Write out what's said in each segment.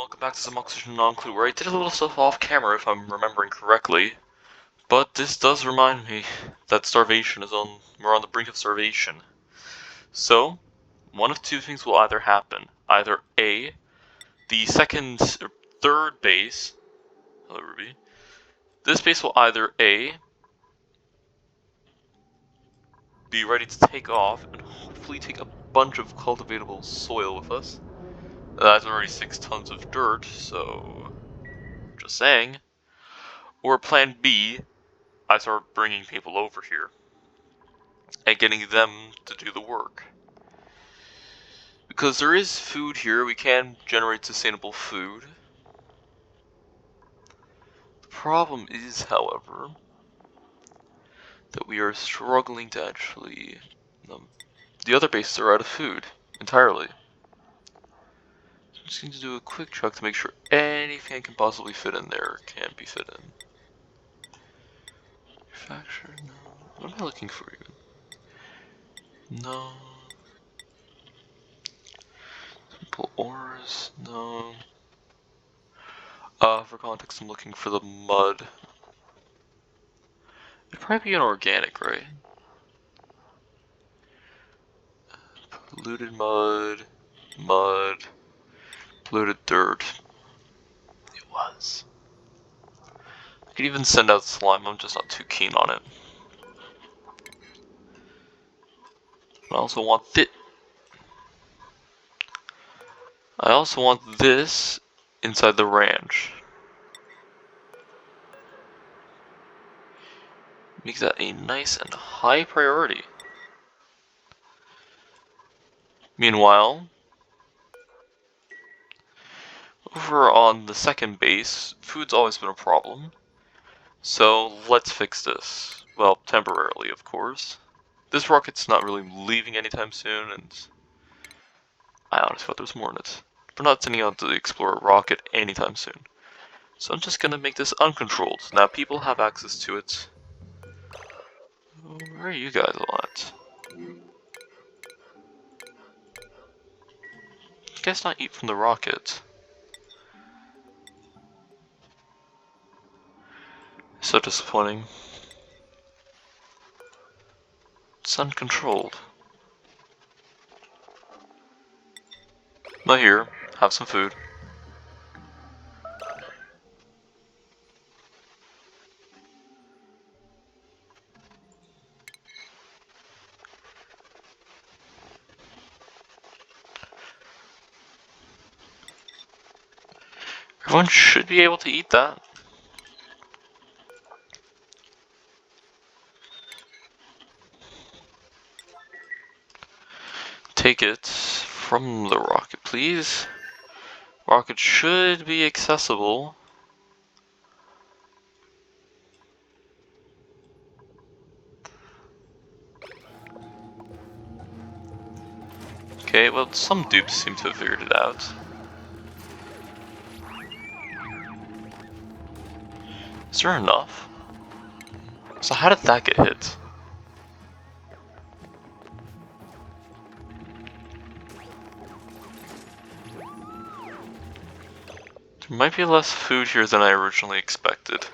welcome back to some Oxygen Non-Clue, where I did a little stuff off camera if I'm remembering correctly. But this does remind me that we're on the brink of starvation. So, one of two things will either happen. Either A, the third base, hello Ruby, this base will either A, be ready to take off and hopefully take a bunch of cultivatable soil with us. That's already 6 tons of dirt, so just saying. Or plan B, I start bringing people over here and getting them to do the work. Because there is food here, we can generate sustainable food. The problem is, however, that we are struggling to actually... the other bases are out of food, entirely. So I'm just going to do a quick check to make sure anything I can possibly fit in there can be fit in. Manufacture, no. What am I looking for even? No. Simple ores, no. For context, I'm looking for the mud. It'd probably be an organic, right? Polluted mud, polluted dirt. It was. I could even send out slime, I'm just not too keen on it. I also want this inside the ranch. Make that a nice and high priority. Meanwhile, over on the second base, food's always been a problem. So let's fix this. Well, temporarily, of course. This rocket's not really leaving anytime soon, and I honestly thought there was more in it. We're not sending out the Explorer rocket anytime soon. So I'm just gonna make this uncontrolled. Now people have access to it. Where are you guys at? You guys not eat from the rocket. So disappointing. It's uncontrolled. Not here. Have some food. Everyone should be able to eat that. Take it from the rocket, please. Rocket should be accessible. Okay, well, some dupes seem to have figured it out. Is there enough? So how did that get hit? There might be less food here than I originally expected.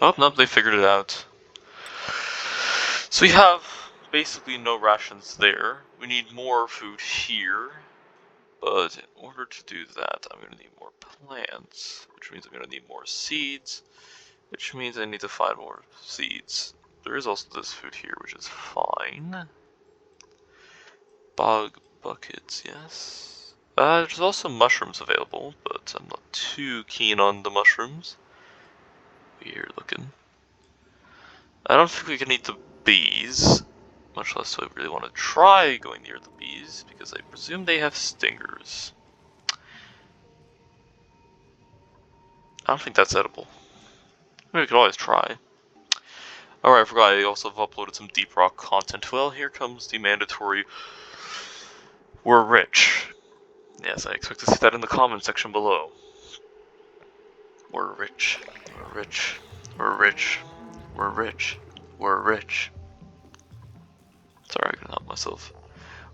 Oh, nope, they figured it out. So we have basically no rations there. We need more food here. But in order to do that, I'm going to need more plants, which means I'm going to need more seeds, which means I need to find more seeds. There is also this food here, which is fine. Bog buckets, yes. There's also mushrooms available, but I'm not too keen on the mushrooms. Weird looking. I don't think we can eat the bees, much less do I really want to try going near the bees, because I presume they have stingers. I don't think that's edible. Maybe we could always try. Alright, I forgot I also have uploaded some Deep Rock content. Well, here comes the mandatory "we're rich." Yes, I expect to see that in the comment section below. We're rich. We're rich. We're rich. We're rich. We're rich. Sorry, I couldn't help myself.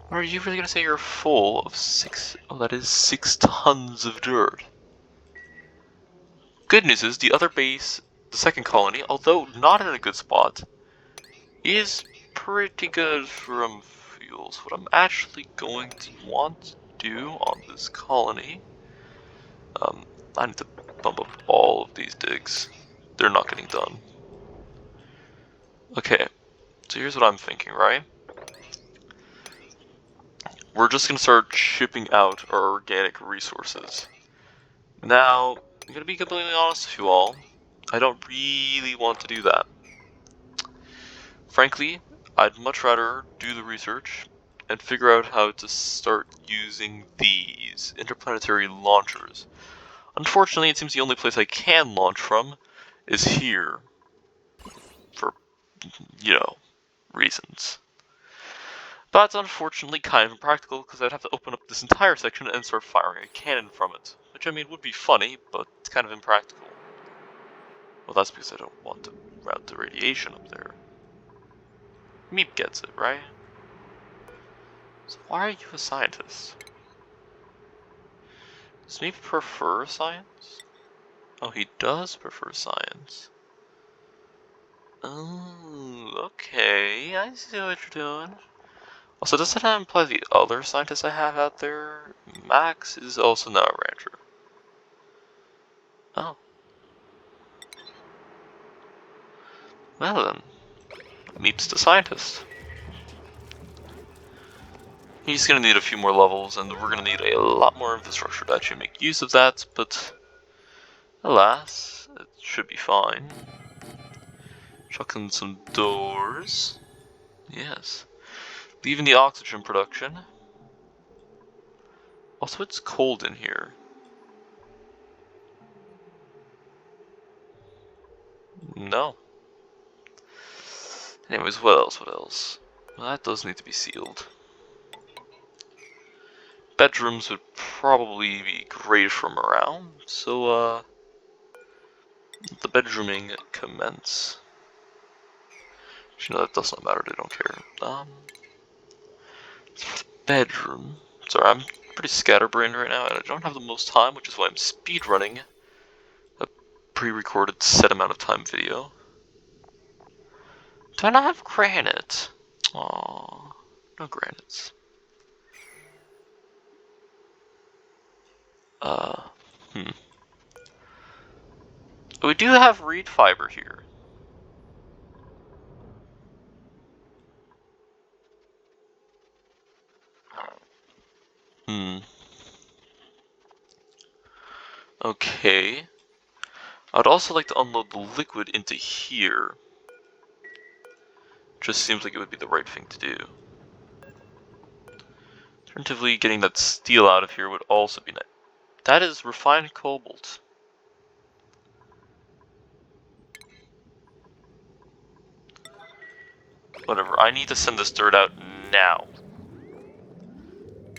Are you really gonna say you're full of 6? Oh, that is 6 tons of dirt. Good news is the other base, the second colony, although not in a good spot, is pretty good from fuels. What I'm actually going to want to do on this colony, I need to bump up all of these digs. They're not getting done. Okay, so here's what I'm thinking, right? We're just gonna start shipping out our organic resources. Now, I'm gonna be completely honest with you all, I don't really want to do that. Frankly, I'd much rather do the research and figure out how to start using these interplanetary launchers. Unfortunately, it seems the only place I can launch from is here. For, reasons. But unfortunately kind of impractical because I'd have to open up this entire section and start firing a cannon from it. Which, I mean, would be funny, but it's kind of impractical. Well, that's because I don't want to route the radiation up there. Meep gets it, right? So why are you a scientist? Does Meep prefer science? Oh, he does prefer science. Oh, okay, I see what you're doing. Also, does that imply the other scientist I have out there, Max, is also now a rancher? Oh. Well then, Meep's the scientist. He's gonna need a few more levels, and we're gonna need a lot more infrastructure to actually make use of that, but alas, it should be fine. Chuck in some doors. Yes. Leaving the oxygen production. Also, it's cold in here. No. Anyways, what else? What else? Well, that does need to be sealed. Bedrooms would probably be great from around, so, the bedrooming commence. That does not matter, they don't care. Bedroom. Sorry, I'm pretty scatterbrained right now, and I don't have the most time, which is why I'm speedrunning a pre-recorded set amount of time video. Do I not have granite? Aww, no granites. Hmm. We do have reed fiber here. Hmm. Okay. I'd also like to unload the liquid into here. Just seems like it would be the right thing to do. Alternatively, getting that steel out of here would also be nice. That is refined cobalt. Whatever, I need to send this dirt out now.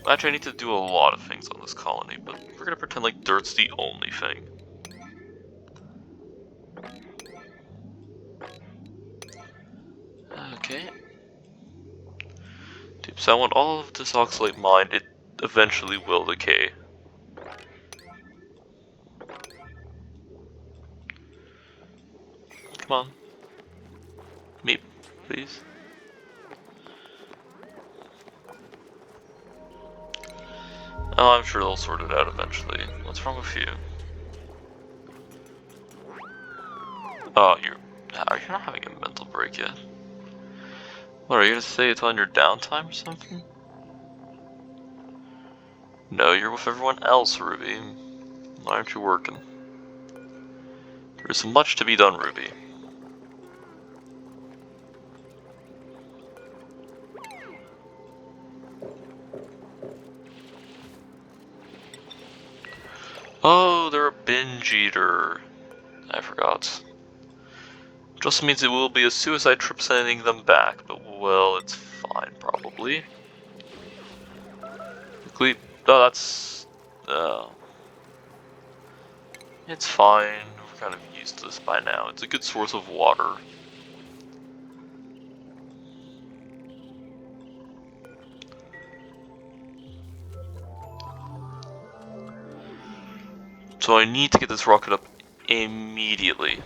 Actually, I need to do a lot of things on this colony, but we're gonna pretend like dirt's the only thing. Okay. Dude, so I want all of this oxalate mined, it eventually will decay. Come on. Meep, please. Oh, I'm sure they'll sort it out eventually. What's wrong with you? Oh, you're not having a mental break yet. What, are you gonna say it's on your downtime or something? No, you're with everyone else, Ruby. Why aren't you working? There's much to be done, Ruby. Oh, they're a binge eater. I forgot. Just means it will be a suicide trip sending them back, but well, it's fine, probably. Quickly. Oh, that's... it's fine. We're kind of used to this by now. It's a good source of water. So I need to get this rocket up immediately.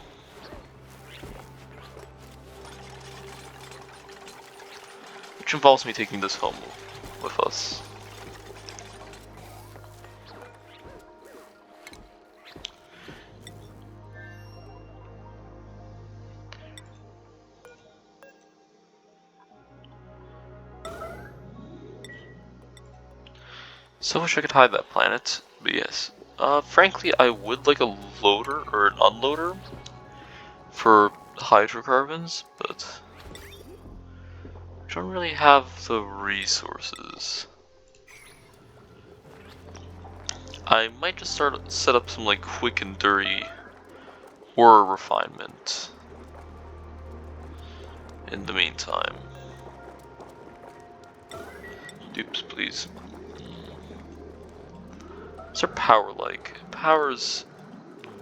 Which involves me taking this home with us. So I wish I could hide that planet, but yes. Frankly, I would like a loader or an unloader for hydrocarbons, but I don't really have the resources. I might just set up some like quick and dirty ore refinement in the meantime. Dupes, please. What's our power like? Power's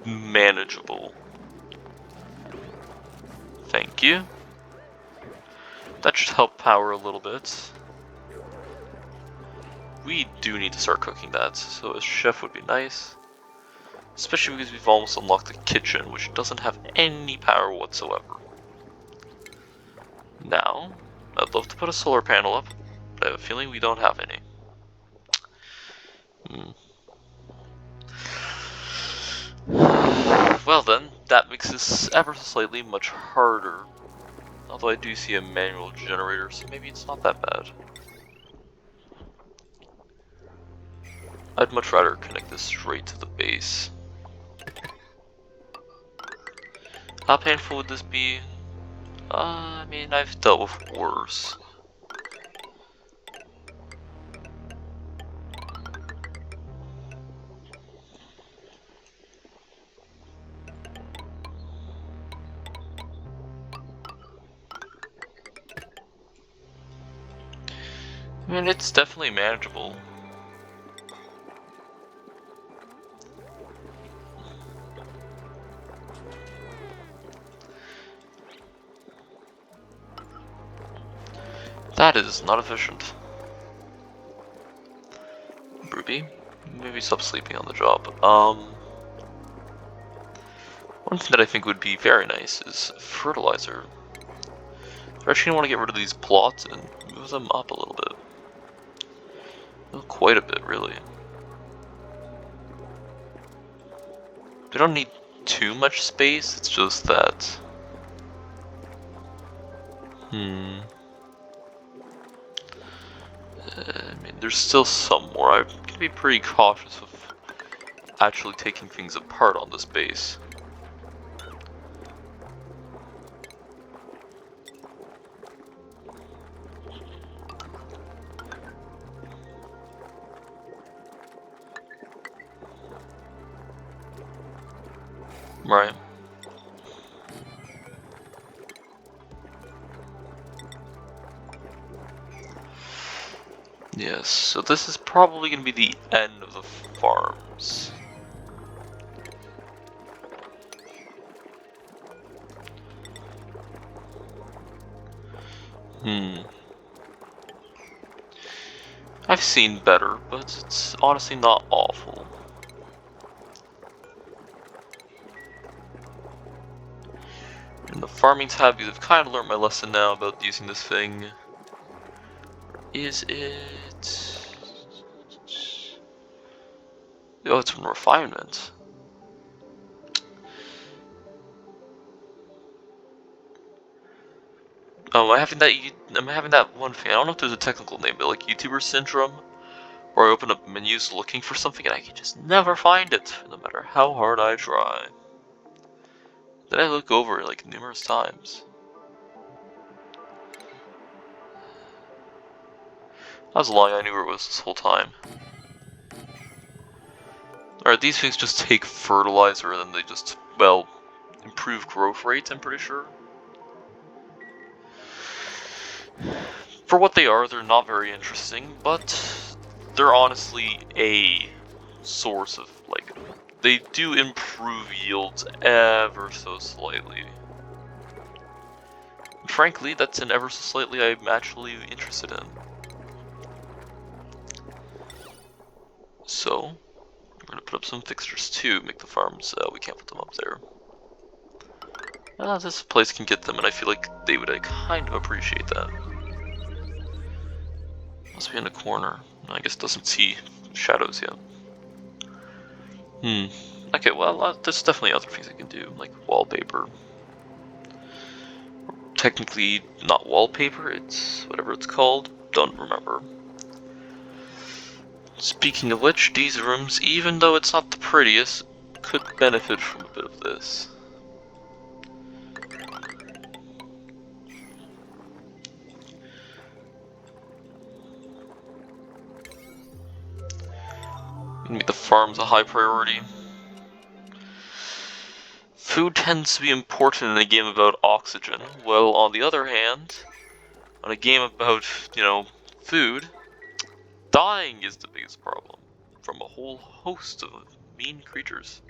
manageable. Thank you. That should help power a little bit. We do need to start cooking that, so a chef would be nice. Especially because we've almost unlocked the kitchen, which doesn't have any power whatsoever. Now, I'd love to put a solar panel up, but I have a feeling we don't have any. Well then, that makes this ever so slightly much harder. Although I do see a manual generator, so maybe it's not that bad. I'd much rather connect this straight to the base. How painful would this be? I mean, I've dealt with worse. I mean, it's definitely manageable. That is not efficient. Ruby, maybe stop sleeping on the job. One thing that I think would be very nice is fertilizer. I actually want to get rid of these plots and move them up a little bit. Well, quite a bit, really. They don't need too much space, it's just that... I mean, there's still some more. I'm gonna be pretty cautious of actually taking things apart on this base. Right. Yes, so this is probably going to be the end of the farms. I've seen better, but it's honestly not awful. In the farming tab, I've kind of learned my lesson now about using this thing. Is it... Oh, it's from refinement. Am I having that one thing? I don't know if there's a technical name, but like YouTuber syndrome, where I open up menus looking for something and I can just never find it, no matter how hard I try. Then I look over it like numerous times. I was lying, I knew where it was this whole time. Alright, these things just take fertilizer and then they just, well, improve growth rate, I'm pretty sure. For what they are, they're not very interesting, but they're honestly a source of, like, they do improve yields ever so slightly. And frankly, that's an ever so slightly I'm actually interested in. So, we're gonna put up some fixtures too, make the farms, we can't put them up there. This place can get them, and I feel like they would kind of appreciate that. Must be in the corner. I guess it doesn't see shadows yet. Okay, well, there's definitely other things I can do, like wallpaper. Technically not wallpaper, it's whatever it's called. Don't remember. Speaking of which, these rooms, even though it's not the prettiest, could benefit from a bit of this. Make the farms a high priority. Food tends to be important in a game about oxygen. Well, on the other hand, on a game about, food, dying is the biggest problem from a whole host of mean creatures.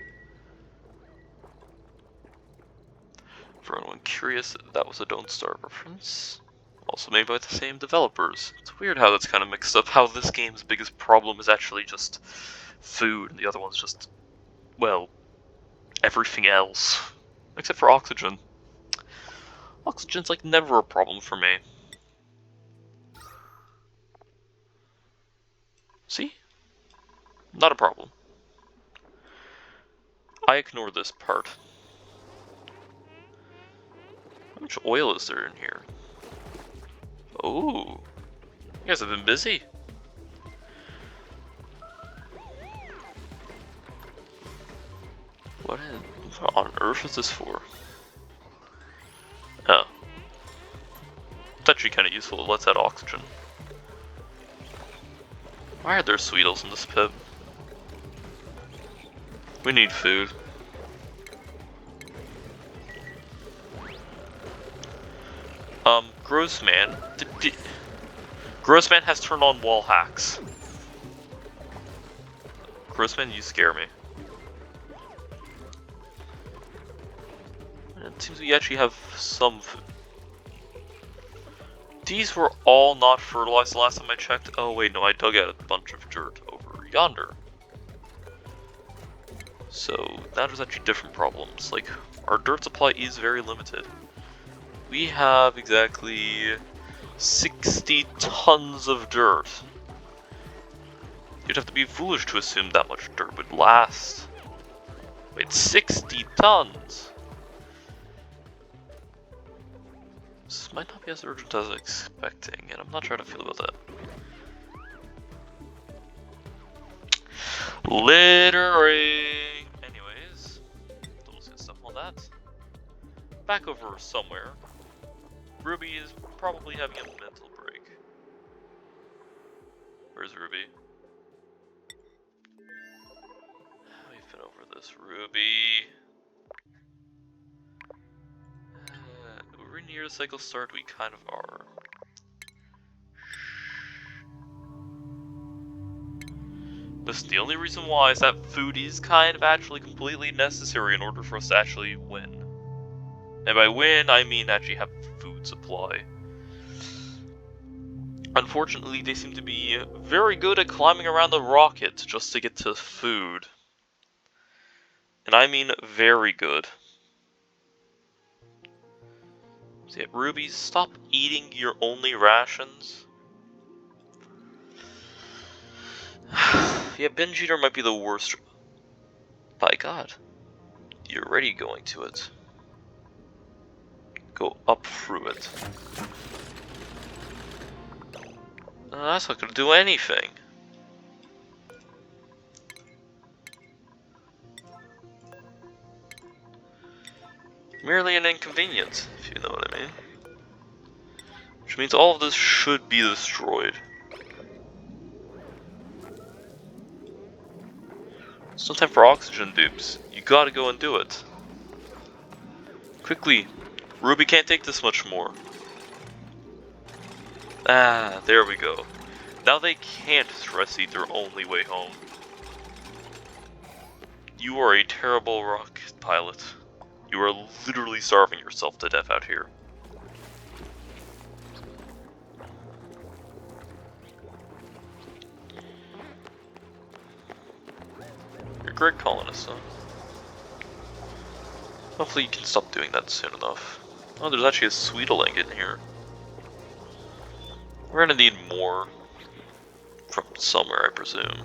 For anyone curious, that was a Don't Starve reference. Also made by the same developers. It's weird how that's kind of mixed up, how this game's biggest problem is actually just food, and the other one's just, well, everything else. Except for oxygen. Oxygen's like never a problem for me. See? Not a problem. I ignore this part. How much oil is there in here? Oh, you guys have been busy. What on earth is this for? Oh. It's actually kind of useful. It lets out oxygen. Why are there Sweetles in this pit? We need food. Grossman. Grossman has turned on wall hacks. Grossman, you scare me. It seems we actually have some food. These were all not fertilized the last time I checked. Oh wait, no, I dug out a bunch of dirt over yonder. So now there's actually different problems. Like, our dirt supply is very limited. We have exactly 60 tons of dirt. You'd have to be foolish to assume that much dirt would last. Wait, 60 tons? This might not be as urgent as I was expecting, and I'm not sure how to feel about that. Littering! Anyways, don't get stuff on that. Back over somewhere. Ruby is probably having a mental break. Where's Ruby? We've been over this, Ruby. We're near the cycle start, we kind of are. Listen, the only reason why is that food is kind of actually completely necessary in order for us to actually win. And by win, I mean actually have food supply. Unfortunately, they seem to be very good at climbing around the rocket just to get to food. And I mean very good. So yeah, Ruby, stop eating your only rations. Yeah, binge eater might be the worst. By God, you're already going to it. Go up through it. That's not gonna do anything. Merely an inconvenience, if you know what I mean. Which means all of this should be destroyed. It's no time for oxygen dupes. You gotta go and do it. Quickly! Ruby can't take this much more. Ah, there we go. Now they can't stress eat their only way home. You are a terrible rocket pilot. You are literally starving yourself to death out here. great colonist, huh? Hopefully you can stop doing that soon enough. Oh, there's actually a Sweeteling in here. We're gonna need more from somewhere, I presume.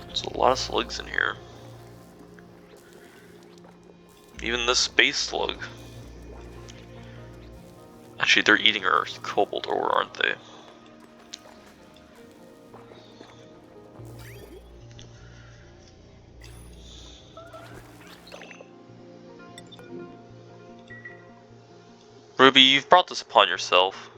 There's a lot of slugs in here. Even this space slug. Actually, they're eating our cobalt ore, aren't they? Ruby, you've brought this upon yourself.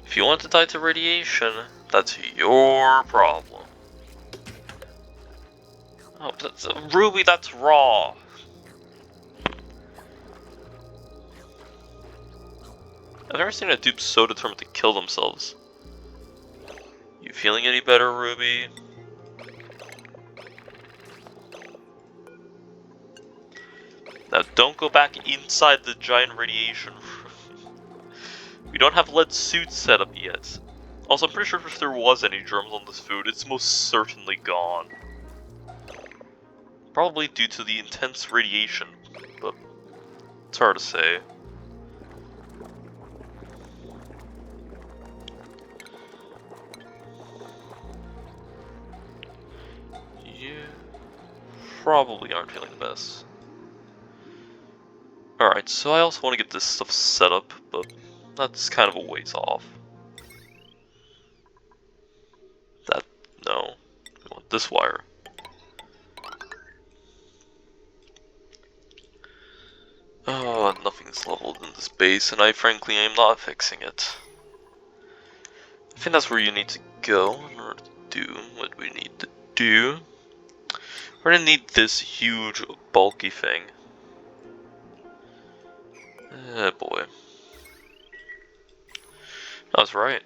If you want to die to radiation, that's your problem. Oh, Ruby, that's raw. I've never seen a dupe so determined to kill themselves. You feeling any better, Ruby? Now don't go back inside the giant radiation room. We don't have lead suits set up yet. Also, I'm pretty sure if there was any germs on this food, it's most certainly gone. Probably due to the intense radiation, but it's hard to say. You probably aren't feeling the best. Alright, so I also want to get this stuff set up, but that's kind of a ways off. No. We want this wire. Oh, nothing's leveled in this base, and I frankly am not fixing it. I think that's where you need to go in order to do what we need to do. We're gonna need this huge, bulky thing. Oh boy. I was right.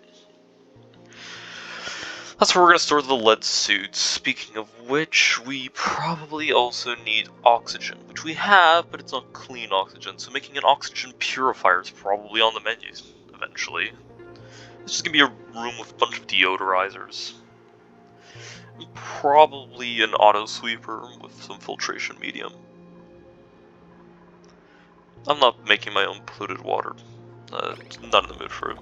That's where we're gonna store the lead suits. Speaking of which, we probably also need oxygen, which we have, but it's not clean oxygen, so making an oxygen purifier is probably on the menu eventually. It's just gonna be a room with a bunch of deodorizers. And probably an auto sweeper with some filtration medium. I'm not making my own polluted water. Not in the mood for it.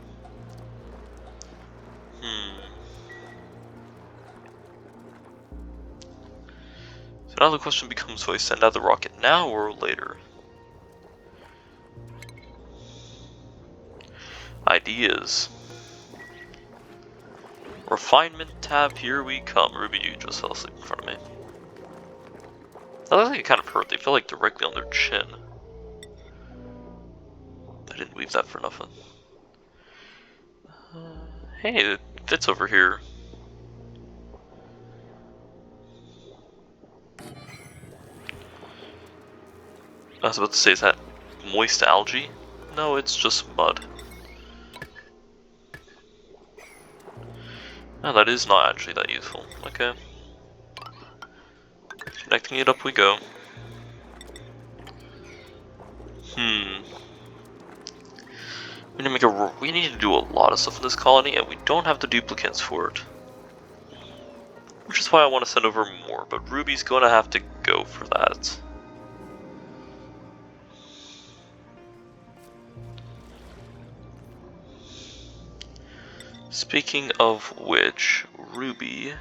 So now the question becomes, do I send out the rocket now or later? Ideas. Refinement tab, here we come. Ruby, you just fell asleep in front of me. That looks like it kind of hurt. They fell like directly on their chin. I didn't weave that for nothing. Hey, it fits over here. I was about to say, is that moist algae? No, it's just mud. Oh, that is not actually that useful. Okay. Connecting it up we go. We need to do a lot of stuff in this colony, and we don't have the duplicants for it. Which is why I want to send over more, but Ruby's going to have to go for that. Speaking of which, Ruby...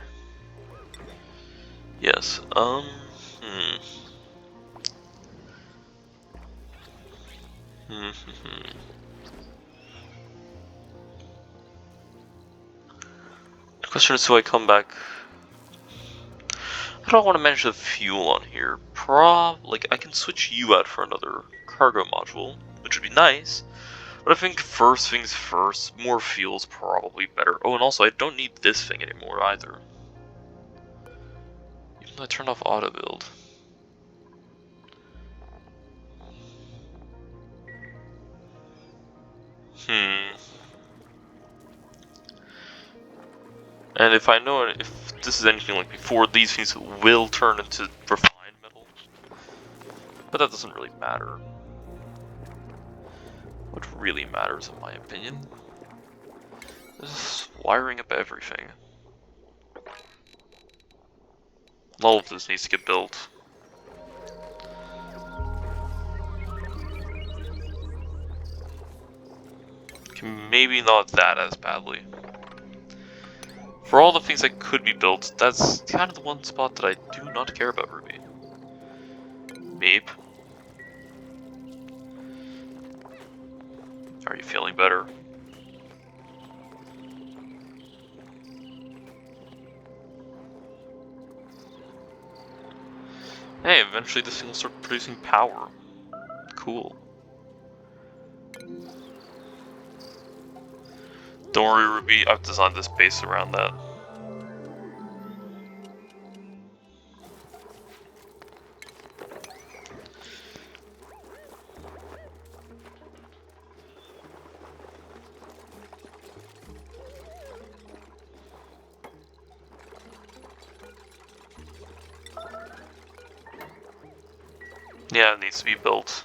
Yes, The question is, do I come back? I don't want to manage the fuel on here. Like, I can switch you out for another cargo module, which would be nice. But I think first things first, more fuel's probably better. Oh, and also, I don't need this thing anymore either. Even though I turned off auto build. And if I know if this is anything like before, these things will turn into refined metal. But that doesn't really matter. What really matters, in my opinion, Just wiring up everything. All of this needs to get built. Okay, maybe not that as badly. For all the things that could be built, that's kind of the one spot that I do not care about Ruby. Meep. Are you feeling better? Hey, eventually this thing will start producing power. Cool. Don't worry, Ruby, I've designed this base around that. Yeah, it needs to be built.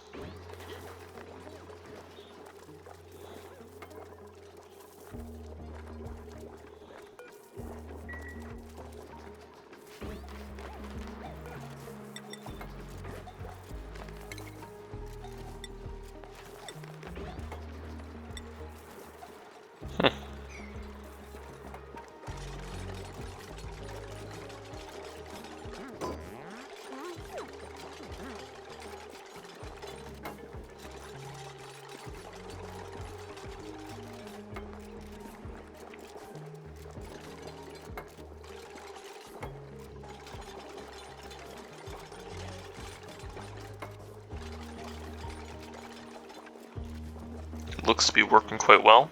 It looks to be working quite well.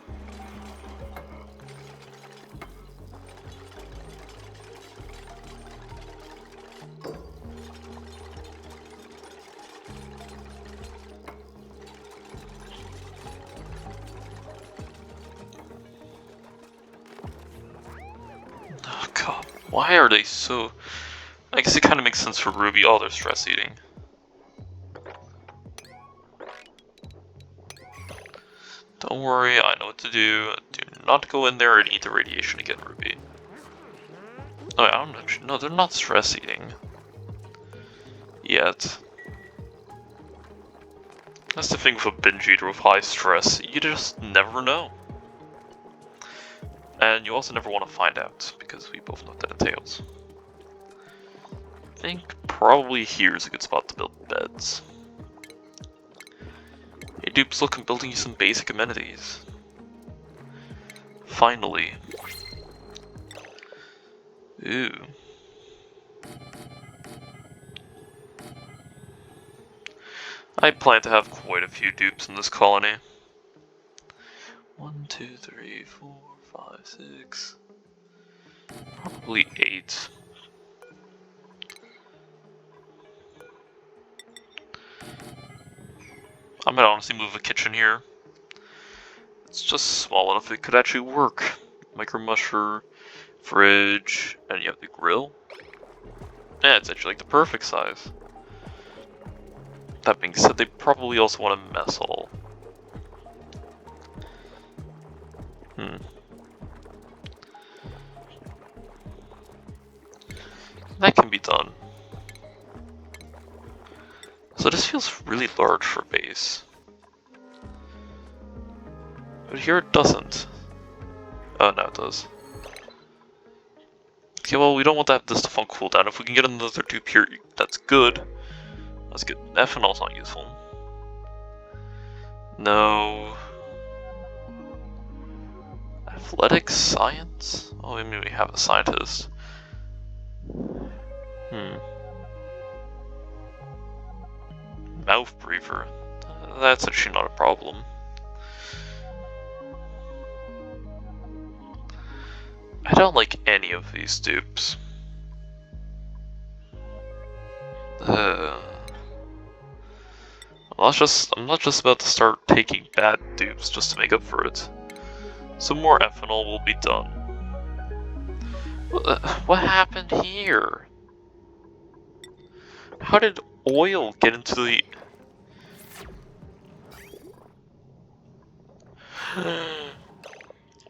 Oh god, why are they so... I guess it kind of makes sense for Ruby. Oh, they're stress eating. Don't worry, I know what to do. Do not go in there and eat the radiation again, Ruby. Oh, I don't actually... No, they're not stress eating. Yet. That's the thing with a binge eater with high stress. You just never know. And you also never want to find out, because we both know what that entails. I think probably here's a good spot to build beds. Hey dupes, look, I'm building you some basic amenities. Finally. Ooh. I plan to have quite a few dupes in this colony. 1, 2, 3, 4, 5, 6. Probably 8. I might honestly move a kitchen here. It's just small enough it could actually work. Micro musher, fridge, and you have the grill. Yeah, it's actually like the perfect size. That being said, they probably also want a mess hall. That can be done. So this feels really large for base. But here it doesn't. Oh, no, it does. Okay, well, we don't want this stuff on cooldown. If we can get another dupe here, that's good. Let's get ethanol's not useful. No. Athletics, science? Oh, maybe we have a scientist. Mouth breather. That's actually not a problem. I don't like any of these dupes. I'm not just about to start taking bad dupes just to make up for it. Some more ethanol will be done. What happened here? How did oil get into the...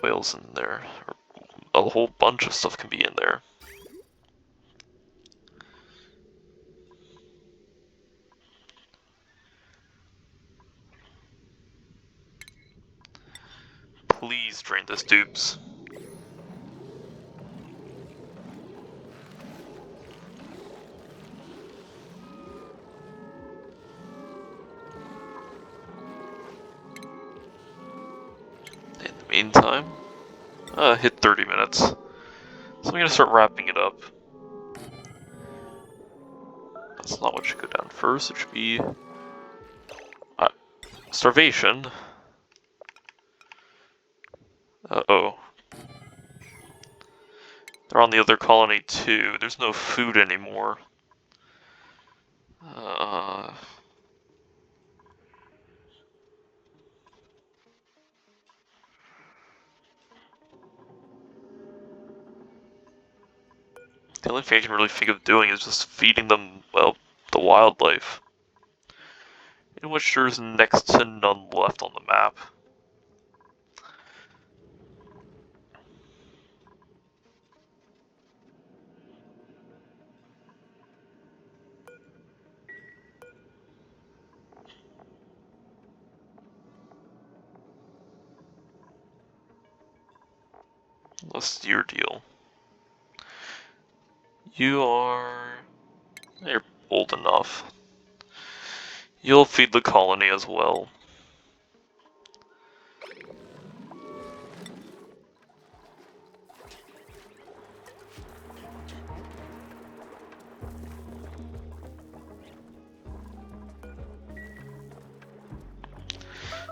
whales in there. A whole bunch of stuff can be in there. Please drain this, dupes. In the meantime, hit 30 minutes. So I'm gonna start wrapping it up. That's not what should go down first. It should be starvation. Uh-oh. They're on the other colony too. There's no food anymore. The only thing I can really think of doing is just feeding them, well, the wildlife. In which there's next to none left on the map. What's your deal? You're old enough. You'll feed the colony as well.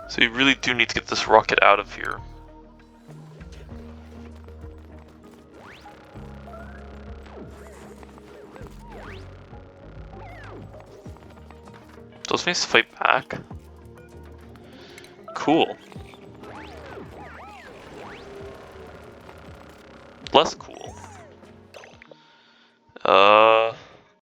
So you really do need to get this rocket out of here. Those things fight back? Cool. Less cool.